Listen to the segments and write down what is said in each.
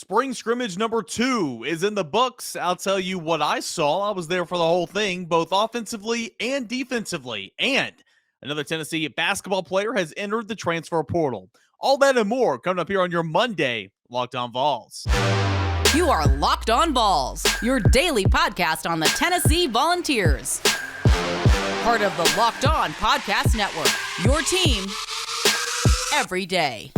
Spring scrimmage number 2 is in the books. I'll tell you what I saw. I was there for the whole thing, both offensively and defensively. And another Tennessee basketball player has entered the transfer portal. All that and more coming up here on your Monday Locked On Vols. You are Locked On Vols, your daily podcast on the Tennessee Volunteers. Part of the Locked On Podcast Network, your team every day.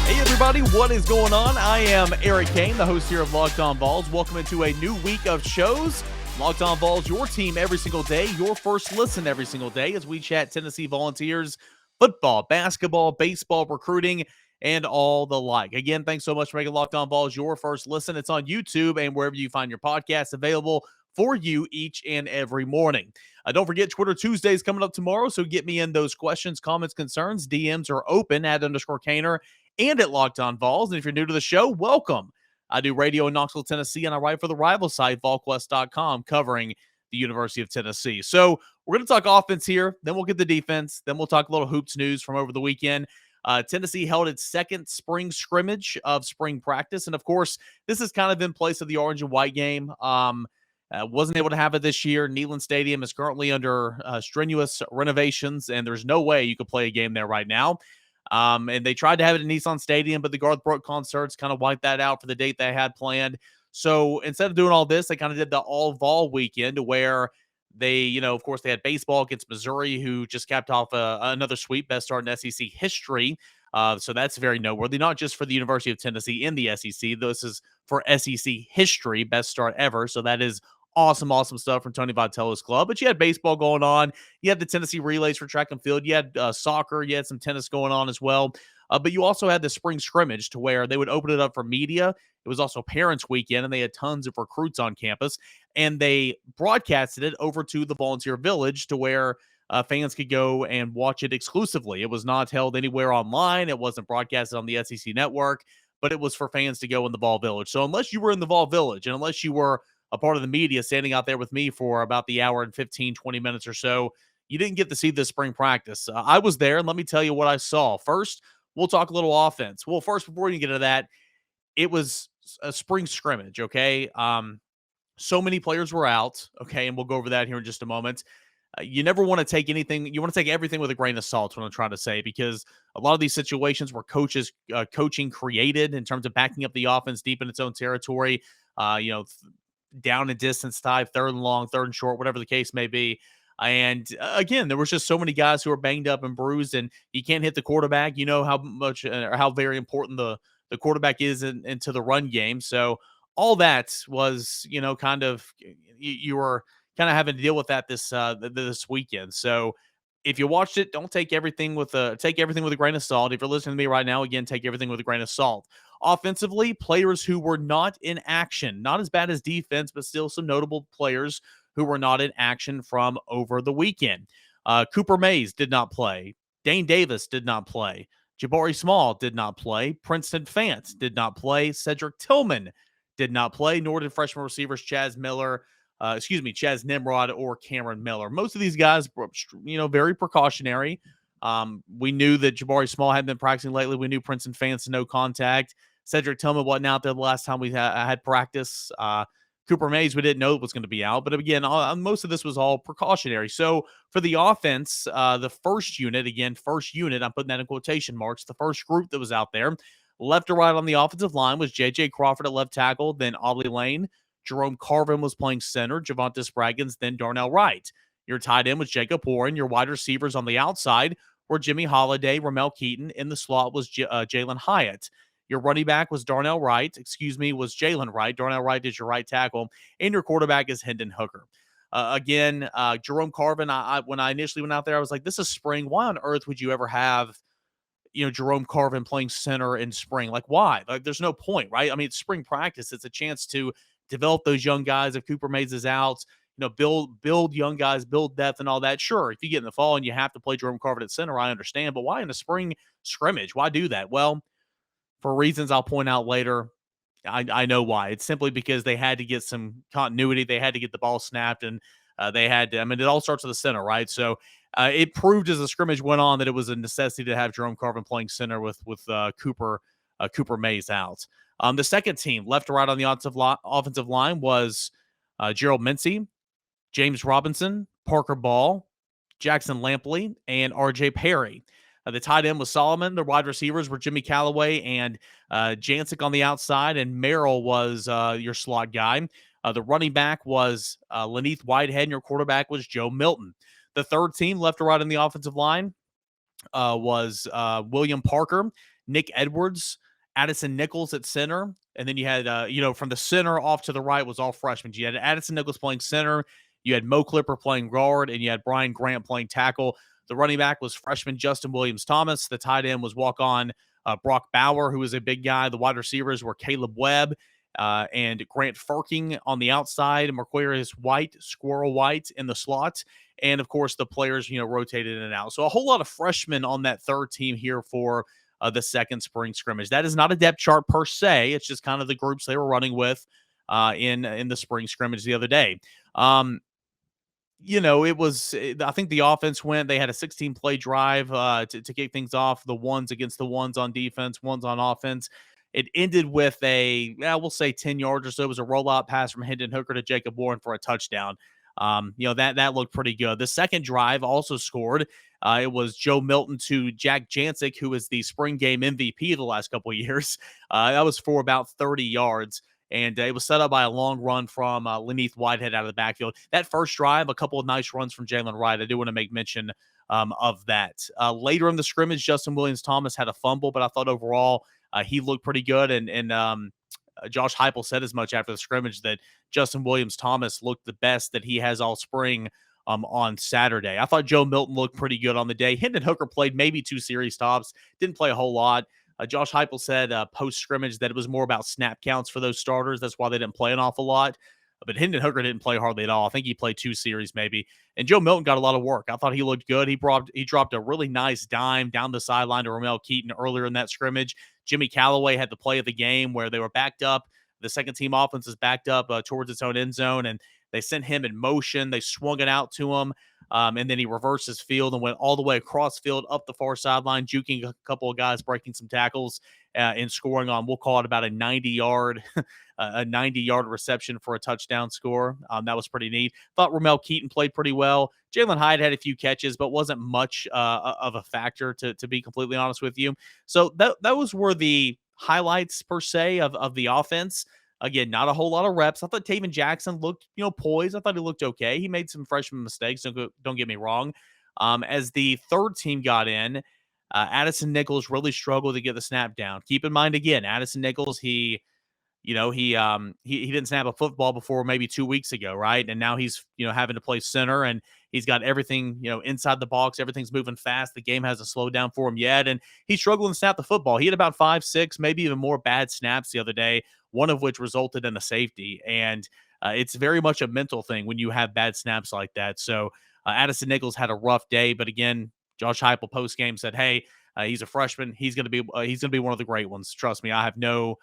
Hey everybody, what is going on? I am Eric Cain, the host here of Locked On Vols. Welcome into a new week of shows. Locked On Vols, your team every single day, your first listen every single day as we chat Tennessee Volunteers, football, basketball, baseball, recruiting, and all the like. Again, thanks so much for making Locked On Vols your first listen. It's on YouTube and wherever you find your podcasts, available for you each and every morning. Don't forget, Twitter Tuesdays coming up tomorrow, so get me in those questions, comments, concerns. DMs are open at _Cainer and at Locked On Vols. And if you're new to the show, welcome. I do radio in Knoxville, Tennessee, and I write for the rival site, VolQuest.com, covering the University of Tennessee. So we're going to talk offense here, then we'll get the defense, then we'll talk a little hoops news from over the weekend. Tennessee held its second spring scrimmage of spring practice, and of course, this is kind of in place of the orange and white game. Wasn't able to have it this year. Neyland Stadium is currently under strenuous renovations, and there's no way you could play a game there right now. And they tried to have it in Nissan Stadium, but the Garth Brooks concerts kind of wiped that out for the date they had planned. So instead of doing all this, they kind of did the all-vol weekend where they, of course, they had baseball against Missouri, who just capped off another sweep, best start in SEC history. So that's very noteworthy, not just for the University of Tennessee in the SEC. This is for SEC history, best start ever. So that is awesome stuff from Tony Vitello's club. But you had baseball going on. You had the Tennessee relays for track and field. You had soccer. You had some tennis going on as well. But you also had the spring scrimmage to where they would open it up for media. It was also Parents Weekend, and they had tons of recruits on campus. And they broadcasted it over to the Volunteer Village to where fans could go and watch it exclusively. It was not held anywhere online. It wasn't broadcasted on the SEC network, but it was for fans to go in the Vol Village. So unless you were in the Vol Village, and unless you were a part of the media standing out there with me for about the hour and 15, 20 minutes or so, you didn't get to see this spring practice. I was there, and let me tell you what I saw. First, we'll talk a little offense. Well, first, before you get to that, it was a spring scrimmage, okay? So many players were out, okay, and we'll go over that here in just a moment. You never want to take anything. You want to take everything with a grain of salt, what I'm trying to say, because a lot of these situations where coaching created in terms of backing up the offense deep in its own territory, down and distance type, third and long, third and short, whatever the case may be. And again, there was just so many guys who were banged up and bruised, and you can't hit the quarterback. You know how much or how very important the quarterback is into the run game. So all that was, kind of you were kind of having to deal with that this weekend. So if you watched it, don't take everything with a grain of salt. If you're listening to me right now, again, take everything with a grain of salt. Offensively, players who were not in action, not as bad as defense, but still some notable players who were not in action from over the weekend. Cooper Mays did not play. Dane Davis did not play. Jabari Small did not play. Princeton Fant did not play. Cedric Tillman did not play, nor did freshman receivers Chaz Nimrod or Cameron Miller. Most of these guys were, very precautionary. We knew that Jabari Small hadn't been practicing lately. We knew Princeton Fant's no contact. Cedric Tillman wasn't out there the last time we had practice. Cooper Mays, we didn't know was going to be out. But again, most of this was all precautionary. So for the offense, the first unit, I'm putting that in quotation marks, the first group that was out there, left to right on the offensive line was J.J. Crawford at left tackle, then Ollie Lane. Jerome Carvin was playing center, Javonte Spraggins, then Darnell Wright. Your tight end was Jacob Warren. Your wide receivers on the outside were Jimmy Holiday, Ramel Keaton. In the slot was Jalen Hyatt. Your running back was Jalen Wright. Darnell Wright is your right tackle. And your quarterback is Hendon Hooker. Jerome Carvin, when I initially went out there, I was like, this is spring. Why on earth would you ever have, Jerome Carvin playing center in spring? Like, why? Like, there's no point, right? I mean, it's spring practice. It's a chance to develop those young guys. If Cooper Mays is out, build young guys, build depth and all that. Sure, if you get in the fall and you have to play Jerome Carvin at center, I understand. But why in the spring scrimmage? Why do that? Well, for reasons I'll point out later, I know why. It's simply because they had to get some continuity. They had to get the ball snapped. And They had, I mean, it all starts at the center, right? So it proved as the scrimmage went on that it was a necessity to have Jerome Carvin playing center with Cooper Mays out. The second team, left to right on the offensive line, was Gerald Mincy, James Robinson, Parker Ball, Jackson Lampley, and R.J. Perry. The tight end was Solomon. The wide receivers were Jimmy Callaway and Jancic on the outside, and Merrill was your slot guy. The running back was Laneith Whitehead, and your quarterback was Joe Milton. The third team, left to right on the offensive line, was William Parker, Nick Edwards, Addison Nichols at center. And then you had, from the center off to the right was all freshmen. You had Addison Nichols playing center. You had Mo Clipper playing guard, and you had Brian Grant playing tackle. The running back was freshman Justin Williams-Thomas. The tight end was walk-on Brock Bauer, who was a big guy. The wide receivers were Caleb Webb and Grant Firking on the outside, Marquarius White, Squirrel White in the slot. And, of course, the players, rotated in and out. So a whole lot of freshmen on that third team here for the second spring scrimmage. That is not a depth chart per se. It's just kind of the groups they were running with in the spring scrimmage the other day. It was, I think the offense they had a 16-play drive to kick things off, the ones against the ones on defense, ones on offense. It ended with we'll say 10 yards or so. It was a rollout pass from Hendon Hooker to Jacob Warren for a touchdown. That looked pretty good. The second drive also scored. It was Joe Milton to Jack Jancic, who is the spring game MVP the last couple of years. That was for about 30 yards. And it was set up by a long run from Laneith Whitehead out of the backfield. That first drive, a couple of nice runs from Jalen Wright. I do want to make mention of that. Later in the scrimmage, Justin Williams-Thomas had a fumble, but I thought overall he looked pretty good. And Josh Heupel said as much after the scrimmage that Justin Williams-Thomas looked the best that he has all spring on Saturday. I thought Joe Milton looked pretty good on the day. Hendon Hooker played maybe 2 series stops, didn't play a whole lot. Josh Heupel said post-scrimmage that it was more about snap counts for those starters. That's why they didn't play an awful lot. But Hendon Hooker didn't play hardly at all. I think he played 2 series maybe. And Joe Milton got a lot of work. I thought he looked good. He dropped a really nice dime down the sideline to Ramel Keaton earlier in that scrimmage. Jimmy Callaway had the play of the game where they were backed up. The second team offense is backed up towards its own end zone, and they sent him in motion. They swung it out to him. And then he reversed his field and went all the way across field up the far sideline, juking a couple of guys, breaking some tackles, and scoring on, we'll call it about a 90-yard a 90-yard reception for a touchdown score. That was pretty neat. Thought Ramel Keaton played pretty well. Jalen Hyde had a few catches, but wasn't much of a factor, to be completely honest with you. So those were the highlights, per se, of the offense. Again, not a whole lot of reps. I thought Taven Jackson looked, poised. I thought he looked okay. He made some freshman mistakes. Don't get me wrong. As the third team got in, Addison Nichols really struggled to get the snap down. Keep in mind, again, Addison Nichols, he didn't snap a football before maybe 2 weeks ago, right? And now he's, having to play center, and he's got everything, inside the box. Everything's moving fast. The game hasn't slowed down for him yet, and he's struggling to snap the football. He had about 5, 6, maybe even more bad snaps the other day, one of which resulted in a safety. And it's very much a mental thing when you have bad snaps like that. So Addison Nichols had a rough day, but again, Josh Heupel post game said, "Hey, he's a freshman. He's going to be one of the great ones. Trust me, I have no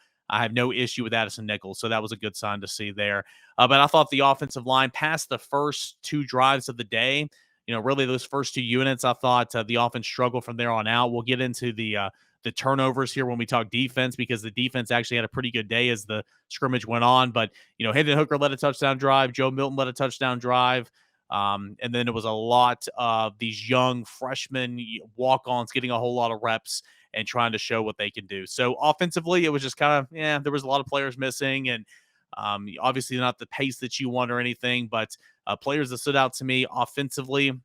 issue with Addison Nichols." So that was a good sign to see there. But I thought the offensive line, past the first 2 drives of the day, really those first 2 units, I thought the offense struggled from there on out. We'll get into the turnovers here when we talk defense, because the defense actually had a pretty good day as the scrimmage went on. But, Hendon Hooker led a touchdown drive. Joe Milton led a touchdown drive. And then it was a lot of these young freshmen walk-ons getting a whole lot of reps and trying to show what they can do. So offensively, it was just kind of, there was a lot of players missing, and obviously not the pace that you want or anything, but players that stood out to me offensively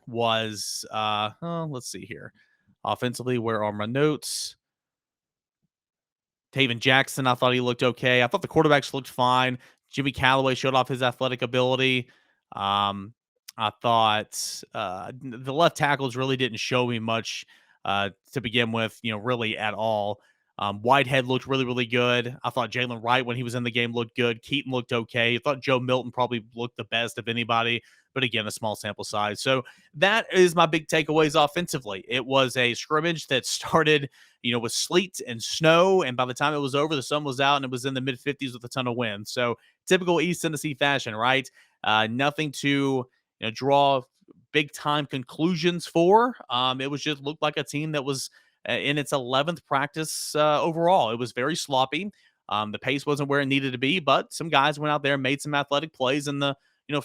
was, let's see here. Offensively, where are my notes? Taven Jackson, I thought he looked okay. I thought the quarterbacks looked fine. Jimmy Callaway showed off his athletic ability. I thought the left tackles really didn't show me much to begin with, really at all. Whitehead looked really, really good. I thought Jalen Wright, when he was in the game, looked good. Keaton looked okay. I thought Joe Milton probably looked the best of anybody, but again, a small sample size. So that is my big takeaways offensively. It was a scrimmage that started, with sleet and snow, and by the time it was over, the sun was out, and it was in the mid-50s with a ton of wind. So typical East Tennessee fashion, right? Nothing to draw big time conclusions for. It was just looked like a team that was in its 11th practice overall. It was very sloppy. The pace wasn't where it needed to be, but some guys went out there and made some athletic plays, and the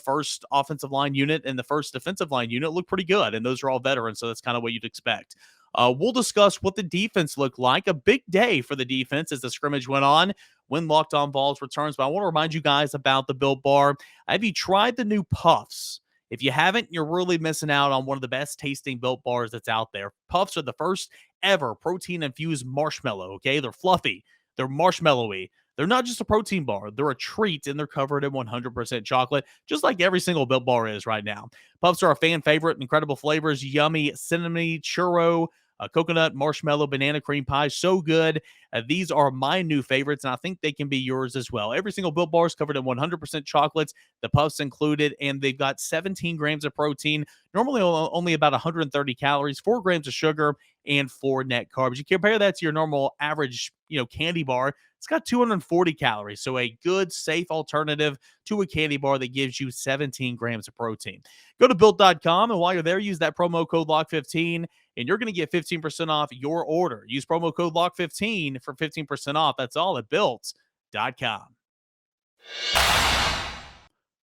first offensive line unit and the first defensive line unit looked pretty good, and those are all veterans, so that's kind of what you'd expect. We'll discuss what the defense looked like. A big day for the defense as the scrimmage went on when Locked On Vols returns. But I want to remind you guys about the Built Bar. Have you tried the new Puffs? If you haven't, you're really missing out on one of the best tasting Built Bars that's out there. Puffs are the first ever protein-infused marshmallow, okay? They're fluffy. They're marshmallowy. They're not just a protein bar. They're a treat, and they're covered in 100% chocolate, just like every single Built Bar is right now. Puffs are a fan favorite, incredible flavors, yummy cinnamon, churro, coconut, marshmallow, banana cream pie. So good. These are my new favorites, and I think they can be yours as well. Every single Built Bar is covered in 100% chocolates, the Puffs included, and they've got 17 grams of protein, normally only about 130 calories, 4 grams of sugar, and 4 net carbs. You compare that to your normal average, candy bar. It's got 240 calories, so a good, safe alternative to a candy bar that gives you 17 grams of protein. Go to Built.com, and while you're there, use that promo code LOCK15, and you're going to get 15% off your order. Use promo code LOCK15 for 15% off. That's all at Built.com.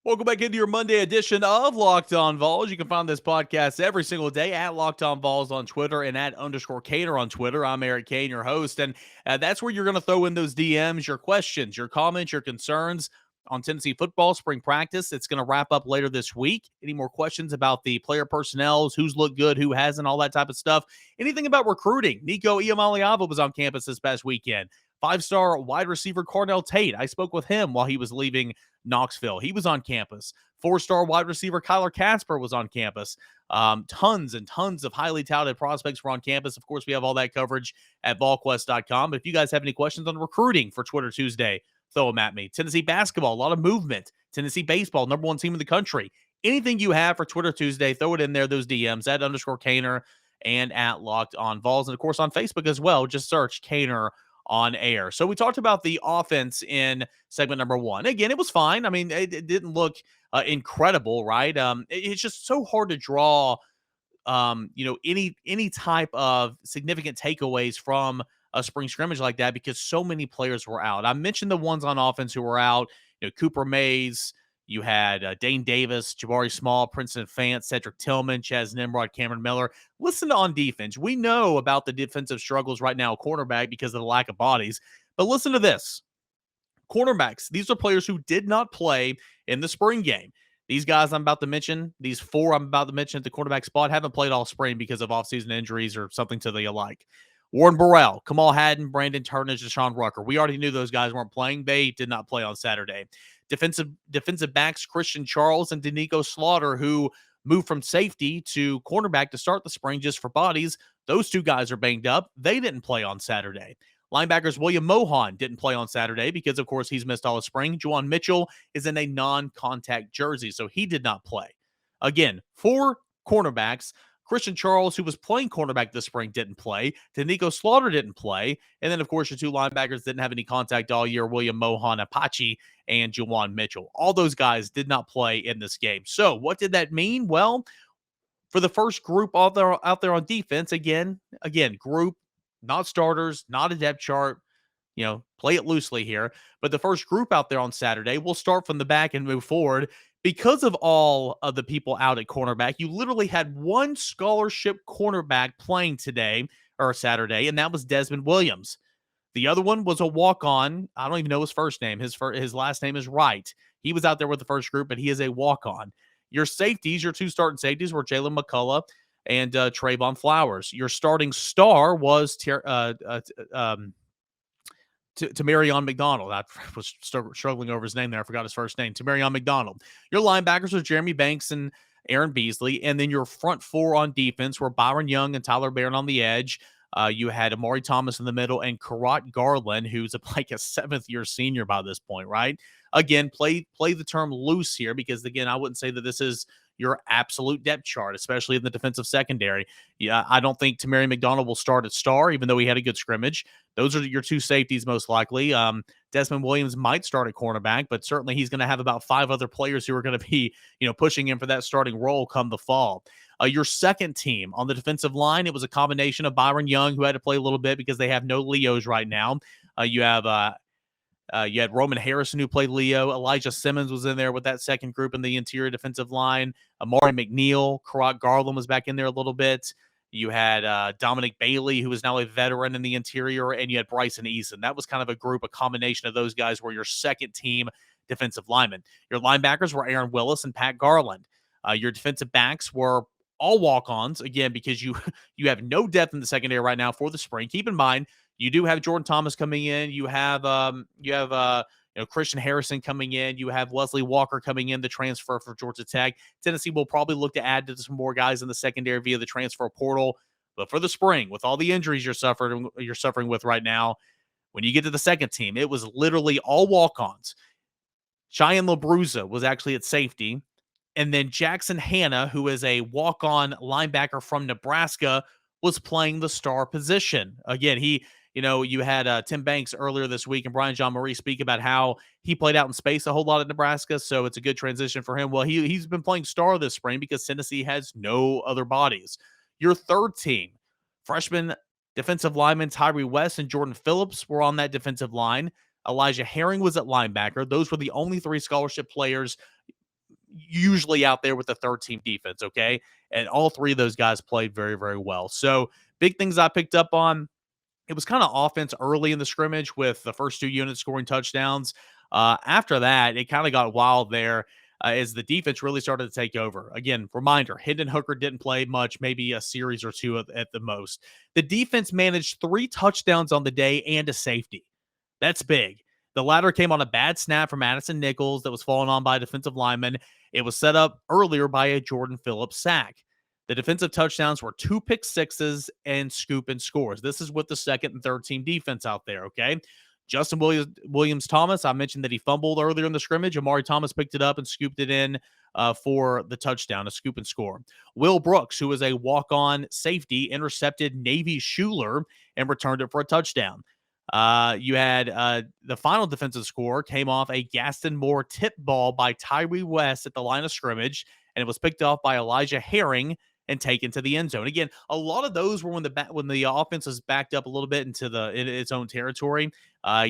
Welcome back into your Monday edition of Locked On Vols. You can find this podcast every single day at Locked On Vols on Twitter and at _Cainer on Twitter. I'm Eric Cain, your host, and that's where you're going to throw in those DMs, your questions, your comments, your concerns on Tennessee football spring practice. It's going to wrap up later this week. Any more questions about the player personnel, who's looked good, who hasn't, all that type of stuff. Anything about recruiting. Nico Iamaleava was on campus this past weekend. 5-star wide receiver Carnell Tate. I spoke with him while he was leaving Knoxville. He was on campus. 4-star wide receiver Kyler Casper was on campus. Tons and tons of highly touted prospects were on campus. Of course, we have all that coverage at volquest.com. But if you guys have any questions on recruiting for Twitter Tuesday, throw them at me. Tennessee basketball, a lot of movement. Tennessee baseball, number 1 team in the country. Anything you have for Twitter Tuesday, throw it in there, those DMs, at _Cainer and at Locked On Vols. And, of course, on Facebook as well, just search Cainer on air. So we talked about the offense in segment number 1. Again, it was fine. I mean, it didn't look incredible, right? It's just so hard to draw, any type of significant takeaways from a spring scrimmage like that because so many players were out. I mentioned the ones on offense who were out. Cooper Mays. You had Dane Davis, Jabari Small, Princeton Fant, Cedric Tillman, Chaz Nimrod, Cameron Miller. Listen to on defense. We know about the defensive struggles right now, cornerback, because of the lack of bodies. But listen to this. Cornerbacks, these are players who did not play in the spring game. These guys I'm about to mention, these 4 I'm about to mention at the quarterback spot, haven't played all spring because of offseason injuries or something to the alike. Warren Burrell, Kamal Haddon, Brandon Turnage, Deshaun Rucker. We already knew those guys weren't playing. They did not play on Saturday. Defensive backs Christian Charles and Danico Slaughter, who moved from safety to cornerback to start the spring just for bodies. Those 2 guys are banged up. They didn't play on Saturday. Linebackers William Mohan didn't play on Saturday because, of course, he's missed all of spring. Juwan Mitchell is in a non-contact jersey, so he did not play. Again, 4 cornerbacks. Christian Charles, who was playing cornerback this spring, didn't play. Danico Slaughter didn't play. And then, of course, your 2 linebackers didn't have any contact all year, William Mohan, Apache, and Juwan Mitchell. All those guys did not play in this game. So what did that mean? Well, for the first group out there on defense, again, group, not starters, not a depth chart, play it loosely here. But the first group out there on Saturday, we'll start from the back and move forward. Because of all of the people out at cornerback, you literally had 1 scholarship cornerback playing today or Saturday, and that was Desmond Williams. The other one was a walk-on. I don't even know his first name. His last name is Wright. He was out there with the first group, but he is a walk-on. Your safeties, your 2 starting safeties were Jalen McCullough and Trayvon Flowers. Your starting star was Tamarion McDonald. I was struggling over his name there. I forgot his first name. Tamarion McDonald. Your linebackers were Jeremy Banks and Aaron Beasley. And then your front 4 on defense were Byron Young and Tyler Barron on the edge. You had Amari Thomas in the middle and Karat Garland, who's like a 7th-year senior by this point, right? Again, play the term loose here because, again, I wouldn't say that this is, your absolute depth chart, especially in the defensive secondary. Yeah, I don't think Tamari McDonald will start at star, even though he had a good scrimmage. Those are your two safeties most likely. Desmond Williams might start at cornerback, but certainly he's going to have about 5 other players who are going to be, pushing him for that starting role come the fall. Your second team on the defensive line, it was a combination of Byron Young, who had to play a little bit because they have no Leos right now. You had Roman Harrison, who played Leo. Elijah Simmons was in there with that second group in the interior defensive line. Amari McNeil, Karat Garland was back in there a little bit. You had Dominic Bailey, who is now a veteran in the interior, and you had Bryson Eason. That was kind of a combination of those guys were your second team defensive linemen. Your linebackers were Aaron Willis and Pat Garland. Your defensive backs were all walk-ons, again, because you have no depth in the secondary right now for the spring. Keep in mind, you do have Jordan Thomas coming in. You have Christian Harrison coming in. You have Wesley Walker coming in, the transfer for Georgia Tech. Tennessee will probably look to add to some more guys in the secondary via the transfer portal. But for the spring, with all the injuries you're suffering with right now, when you get to the second team, it was literally all walk-ons. Cheyenne LaBruza was actually at safety. And then Jackson Hanna, who is a walk-on linebacker from Nebraska, was playing the star position. Again, you had Tim Banks earlier this week and Brian Jean-Marie speak about how he played out in space a whole lot at Nebraska, so it's a good transition for him. Well, he's been playing star this spring because Tennessee has no other bodies. Your third team, freshman defensive linemen Tyree West and Jordan Phillips were on that defensive line. Elijah Herring was at linebacker. Those were the only 3 scholarship players usually out there with the third team defense, okay? And all 3 of those guys played very, very well. So big things I picked up on. It was kind of offense early in the scrimmage with the first 2 units scoring touchdowns. After that, it kind of got wild there as the defense really started to take over. Again, reminder, Hendon Hooker didn't play much, maybe a series or 2 at the most. The defense managed 3 touchdowns on the day and a safety. That's big. The latter came on a bad snap from Addison Nichols that was fallen on by a defensive lineman. It was set up earlier by a Jordan Phillips sack. The defensive touchdowns were 2 pick sixes and scoop and scores. This is with the second and third team defense out there, okay? Justin Williams-Thomas, I mentioned that he fumbled earlier in the scrimmage. Amari Thomas picked it up and scooped it in for the touchdown, a scoop and score. Will Brooks, who was a walk-on safety, intercepted Navy Schuler and returned it for a touchdown. You had the final defensive score came off a Gaston Moore tip ball by Tyree West at the line of scrimmage, and it was picked off by Elijah Herring and taken to the end zone. Again, a lot of those were when the offense was backed up a little bit into its own territory.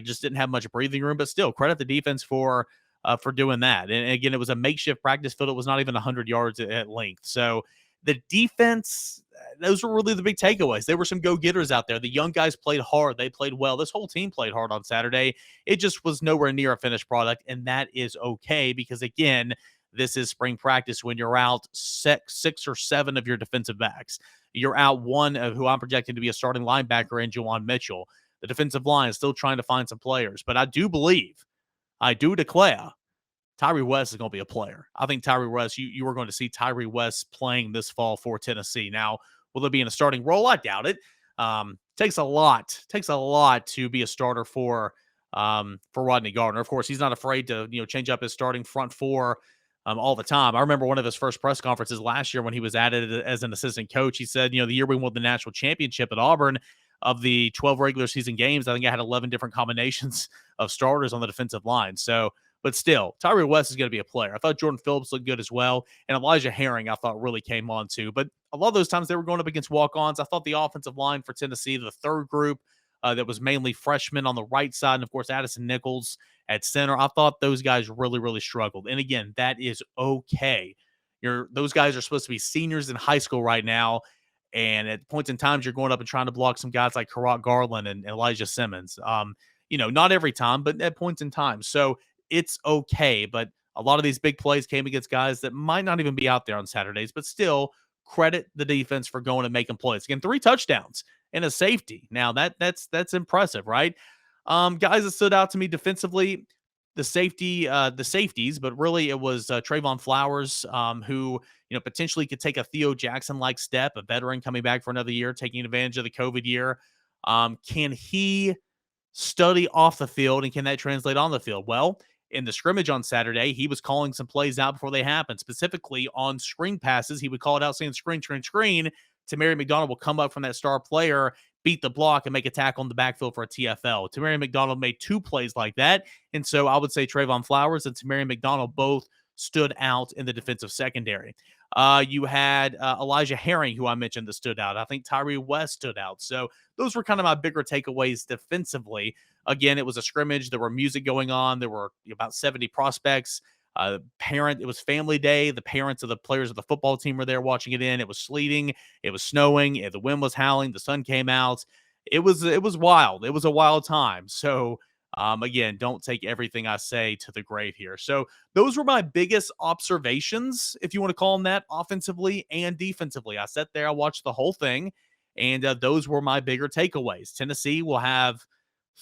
Just didn't have much breathing room, but still credit the defense for doing that. And again, it was a makeshift practice field. It was not even 100 yards at length. So the defense, those were really the big takeaways. There were some go-getters out there. The young guys played hard. They played well. This whole team played hard on Saturday. It just was nowhere near a finished product, and that is okay because, again, this is spring practice when you're out 6 or 7 of your defensive backs. You're out 1 of who I'm projecting to be a starting linebacker in Juwan Mitchell. The defensive line is still trying to find some players, but I do declare Tyree West is going to be a player. I think Tyree West, you are going to see Tyree West playing this fall for Tennessee. Now, will it be in a starting role? I doubt it. Takes a lot to be a starter for Rodney Gardner. Of course, he's not afraid to change up his starting front 4 all the time. I remember one of his first press conferences last year when he was added as an assistant coach. He said, the year we won the national championship at Auburn, of the 12 regular season games, I think I had 11 different combinations of starters on the defensive line. So, but still, Tyree West is going to be a player. I thought Jordan Phillips looked good as well. And Elijah Herring, I thought, really came on too. But a lot of those times they were going up against walk-ons. I thought the offensive line for Tennessee, the third group that was mainly freshmen on the right side, and of course, Addison Nichols at center, I thought those guys really, really struggled. And again, that is okay. Those guys are supposed to be seniors in high school right now. And at points in times, you're going up and trying to block some guys like Karat Garland and Elijah Simmons. Not every time, but at points in time. So it's okay. But a lot of these big plays came against guys that might not even be out there on Saturdays, but still credit the defense for going and making plays. Again, 3 touchdowns and a safety. Now that's impressive, right? Guys that stood out to me defensively, the safeties, but really it was Trayvon Flowers, who potentially could take a Theo Jackson-like step, a veteran coming back for another year, taking advantage of the COVID year. Can he study off the field, and can that translate on the field? Well, in the scrimmage on Saturday, he was calling some plays out before they happened, specifically on screen passes. He would call it out saying screen, screen, screen. Tamari McDonald will come up from that star player, beat the block, and make a tackle in the backfield for a TFL. Tamari McDonald made 2 plays like that. And so I would say Trayvon Flowers and Tamari McDonald both stood out in the defensive secondary. You had Elijah Herring, who I mentioned, that stood out. I think Tyree West stood out. So those were kind of my bigger takeaways defensively. Again, it was a scrimmage. There were music going on. There were about 70 prospects. It was family day. The parents of the players of the football team were there watching it in. It was sleeting. It was snowing. The wind was howling. The sun came out. It was wild. It was a wild time. So again, don't take everything I say to the grave here. So those were my biggest observations, if you want to call them that, offensively and defensively. I sat there, I watched the whole thing, and those were my bigger takeaways. Tennessee will have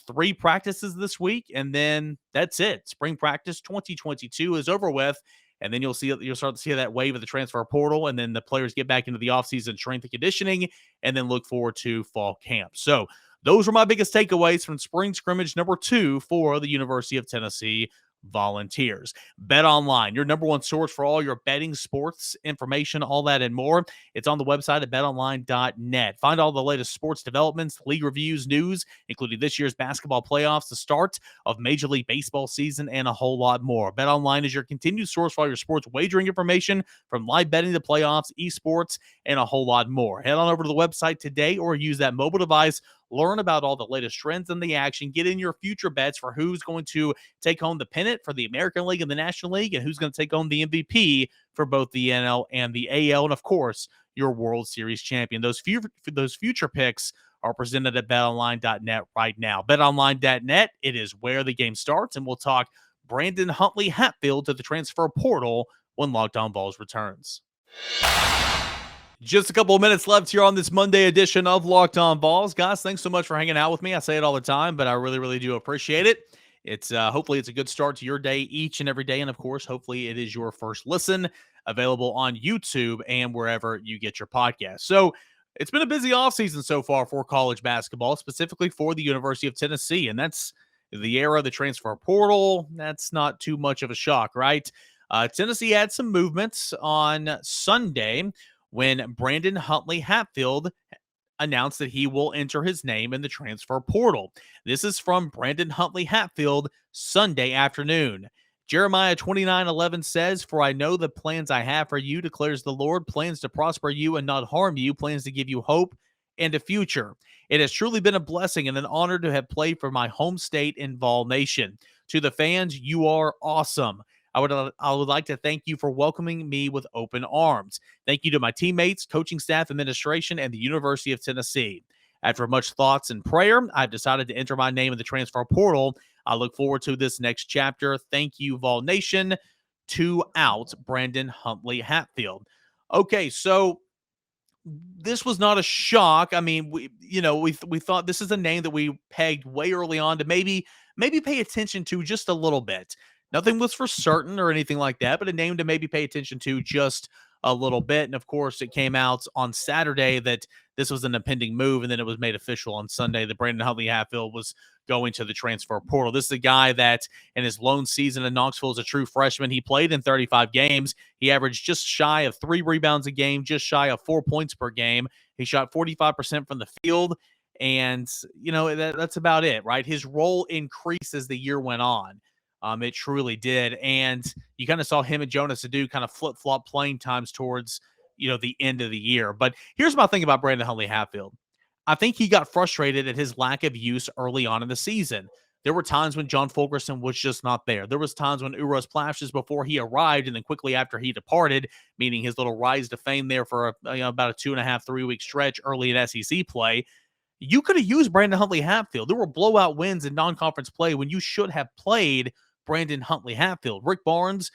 3 practices this week, and then that's it. Spring practice 2022 is over with, and then you'll start to see that wave of the transfer portal, and then the players get back into the offseason strength and conditioning, and then look forward to fall camp. So those were my biggest takeaways from spring scrimmage number 2 for the University of Tennessee Volunteers. BetOnline, your number one source for all your betting, sports information, all that and more. It's on the website at betonline.net. Find all the latest sports developments, league reviews, news, including this year's basketball playoffs, the start of Major League Baseball season, and a whole lot more. BetOnline is your continued source for all your sports wagering information, from live betting to playoffs, esports, and a whole lot more. Head on over to the website today or use that mobile device. Learn about all the latest trends in the action. Get in your future bets for who's going to take home the pennant for the American League and the National League, and who's going to take home the MVP for both the NL and the AL, and of course, your World Series champion. Those future picks are presented at betonline.net right now. Betonline.net, it is where the game starts, and we'll talk Brandon Huntley-Hatfield to the transfer portal when Locked On Vols returns. Just a couple of minutes left here on this Monday edition of Locked On Vols. Guys, thanks so much for hanging out with me. I say it all the time, but I really, really do appreciate it. It's hopefully it's a good start to your day each and every day. And of course, hopefully it is your first listen, available on YouTube and wherever you get your podcast. So it's been a busy offseason so far for college basketball, specifically for the University of Tennessee. And that's the era of the transfer portal. That's not too much of a shock, right? Tennessee had some movements on Sunday when Brandon Huntley-Hatfield announced that he will enter his name in the transfer portal. This is from Brandon Huntley-Hatfield Sunday afternoon. Jeremiah 29:11 says, "For I know the plans I have for you, declares the Lord, plans to prosper you and not harm you, plans to give you hope and a future. It has truly been a blessing and an honor to have played for my home state and Vol Nation. To the fans, you are awesome. I would like to thank you for welcoming me with open arms. Thank you to my teammates, coaching staff, administration, and the University of Tennessee. After much thoughts and prayer, I've decided to enter my name in the transfer portal. I look forward to this next chapter. Thank you, Vol Nation." To out Brandon Huntley-Hatfield. Okay, so this was not a shock. I mean, we thought this is a name that we pegged way early on to maybe pay attention to just a little bit. Nothing was for certain or anything like that, but a name to maybe pay attention to just a little bit. And of course, it came out on Saturday that this was an impending move, and then it was made official on Sunday that Brandon Huntley-Hatfield was going to the transfer portal. This is a guy that in his lone season in Knoxville as a true freshman, he played in 35 games. He averaged just shy of 3 rebounds a game, just shy of 4 points per game. He shot 45% from the field, and that's about it, right? His role increased as the year went on. It truly did. And you kind of saw him and Jonas Adu kind of flip-flop playing times towards, the end of the year. But here's my thing about Brandon Huntley-Hatfield. I think he got frustrated at his lack of use early on in the season. There were times when John Fulkerson was just not there. There was times when Uros Plashes before he arrived and then quickly after he departed, meaning his little rise to fame there for about a 2.5, 3-week stretch early in SEC play. You could have used Brandon Huntley-Hatfield. There were blowout wins in non-conference play when you should have played Brandon Huntley-Hatfield. Rick Barnes,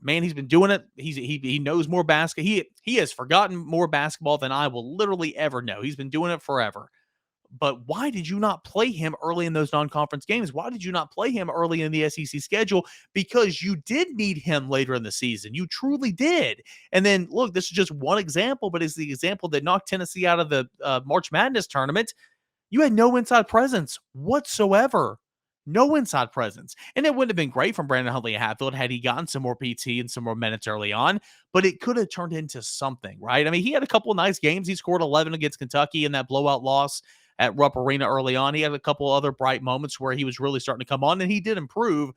man, he's been doing it. He knows more basketball. He has forgotten more basketball than I will literally ever know. He's been doing it forever. But why did you not play him early in those non-conference games? Why did you not play him early in the SEC schedule? Because you did need him later in the season. You truly did. And then, look, this is just one example, but it's the example that knocked Tennessee out of the March Madness tournament. You had no inside presence whatsoever. No inside presence. And it would have been great from Brandon Huntley-Hatfield had he gotten some more PT and some more minutes early on, but it could have turned into something, right? I mean, he had a couple of nice games. He scored 11 against Kentucky in that blowout loss at Rupp Arena early on. He had a couple other bright moments where he was really starting to come on, and he did improve.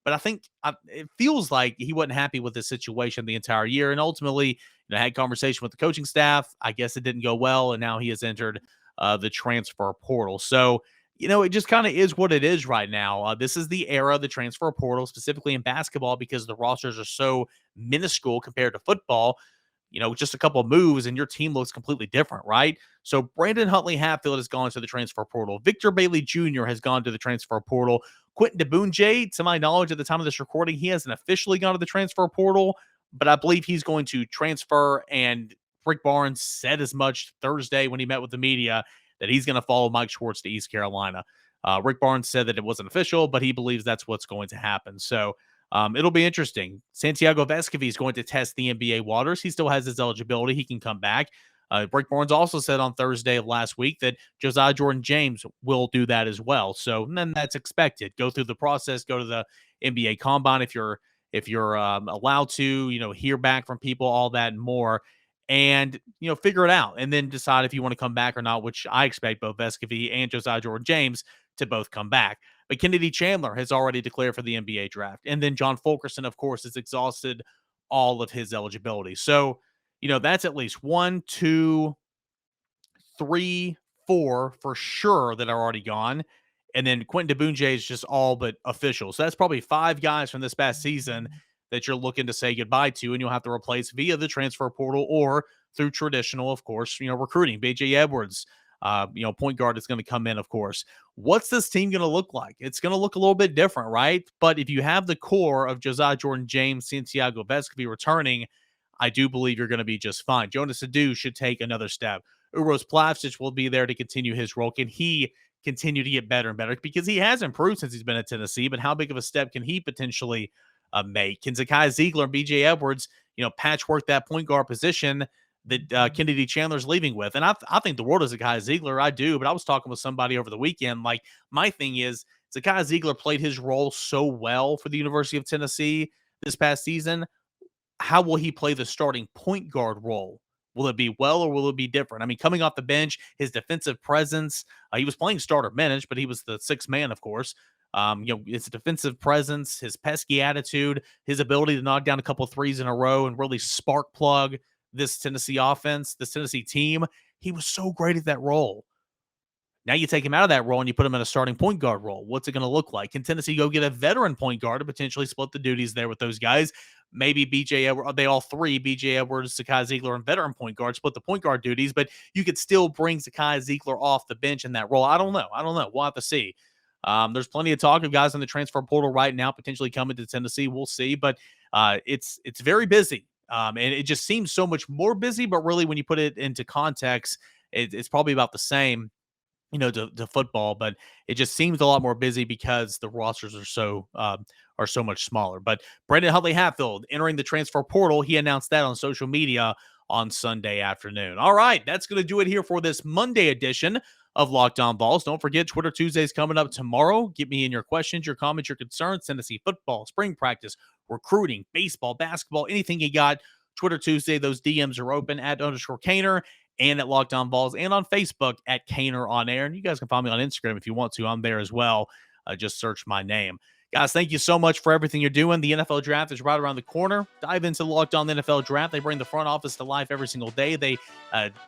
But I think it feels like he wasn't happy with the situation the entire year, and ultimately, had conversation with the coaching staff. I guess it didn't go well, and now he has entered the transfer portal. So, it just kind of is what it is right now. This is the era of the transfer portal, specifically in basketball, because the rosters are so minuscule compared to football. Just a couple of moves and your team looks completely different, right? So Brandon Huntley-Hatfield has gone to the transfer portal. Victor Bailey Jr. has gone to the transfer portal. Quentin DeBunje, to my knowledge at the time of this recording, he hasn't officially gone to the transfer portal, but I believe he's going to transfer, and Rick Barnes said as much Thursday when he met with the media that he's going to follow Mike Schwartz to East Carolina. Rick Barnes said that it wasn't official, but he believes that's what's going to happen. So it'll be interesting. Santiago Vescovi is going to test the NBA waters. He still has his eligibility. He can come back. Rick Barnes also said on Thursday of last week that Josiah Jordan-James will do that as well. So then that's expected. Go through the process. Go to the NBA Combine if you're allowed to. Hear back from people, all that and more, and figure it out, and then decide if you want to come back or not. Which I expect both Vescovi and Josiah Jordan-James to both come back. But Kennedy Chandler has already declared for the NBA draft. And then John Fulkerson, of course, has exhausted all of his eligibility. So, that's at least 1, 2, 3, 4 for sure that are already gone. And then Quentin DeBunje is just all but official. So that's probably 5 guys from this past season that you're looking to say goodbye to, and you'll have to replace via the transfer portal or through traditional, of course, recruiting. BJ Edwards, point guard is going to come in, of course. What's this team going to look like? It's going to look a little bit different, right? But if you have the core of Josiah Jordan-James, Santiago Vescovi returning, I do believe you're going to be just fine. Jonas Adu should take another step. Uros Plavsic will be there to continue his role. Can he continue to get better and better? Because he has improved since he's been at Tennessee, but how big of a step can he potentially make? Can Zakai Ziegler and BJ Edwards, patchwork that point guard position that Kennedy Chandler's leaving with? And I think the world is Zakai Ziegler. I do, but I was talking with somebody over the weekend. Like, my thing is, Zakai Ziegler played his role so well for the University of Tennessee this past season. How will he play the starting point guard role? Will it be well or will it be different? I mean, coming off the bench, his defensive presence, he was playing starter minutes, but he was the sixth man, of course. His defensive presence, his pesky attitude, his ability to knock down a couple of threes in a row and really spark plug this Tennessee offense, this Tennessee team. He was so great at that role. Now you take him out of that role and you put him in a starting point guard role. What's it going to look like? Can Tennessee go get a veteran point guard to potentially split the duties there with those guys? Maybe BJ Edwards, they all three, BJ Edwards, Zakai Ziegler, and veteran point guard, split the point guard duties, but you could still bring Zakai Ziegler off the bench in that role. I don't know. We'll have to see. There's plenty of talk of guys in the transfer portal right now potentially coming to Tennessee. We'll see, but it's very busy. And it just seems so much more busy, but really when you put it into context, it's probably about the same, to football, but it just seems a lot more busy because the rosters are so much smaller. But Brandon Huntley-Hatfield entering the transfer portal, he announced that on social media on Sunday afternoon. All right, that's going to do it here for this Monday edition of Locked On Vols. Don't forget, Twitter Tuesday's coming up tomorrow. Get me in your questions, your comments, your concerns, Tennessee football, spring practice, recruiting, baseball, basketball, anything you got. Twitter Tuesday, those DMs are open at _Cainer and at Locked On Vols, and on Facebook at Cainer on Air. And you guys can find me on Instagram if you want to. I'm there as well. Just search my name. Guys, thank you so much for everything you're doing. The NFL Draft is right around the corner. Dive into the Locked On NFL Draft. They bring the front office to life every single day. They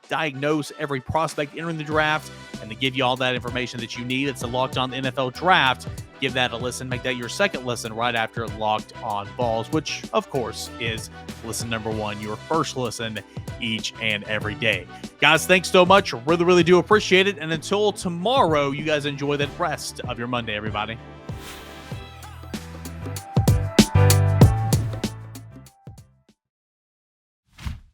diagnose every prospect entering the draft, and they give you all that information that you need. It's the Locked On NFL Draft. Give that a listen. Make that your second listen right after Locked On Vols, which, of course, is listen number 1, your first listen each and every day. Guys, thanks so much. Really, really do appreciate it. And until tomorrow, you guys enjoy the rest of your Monday, everybody.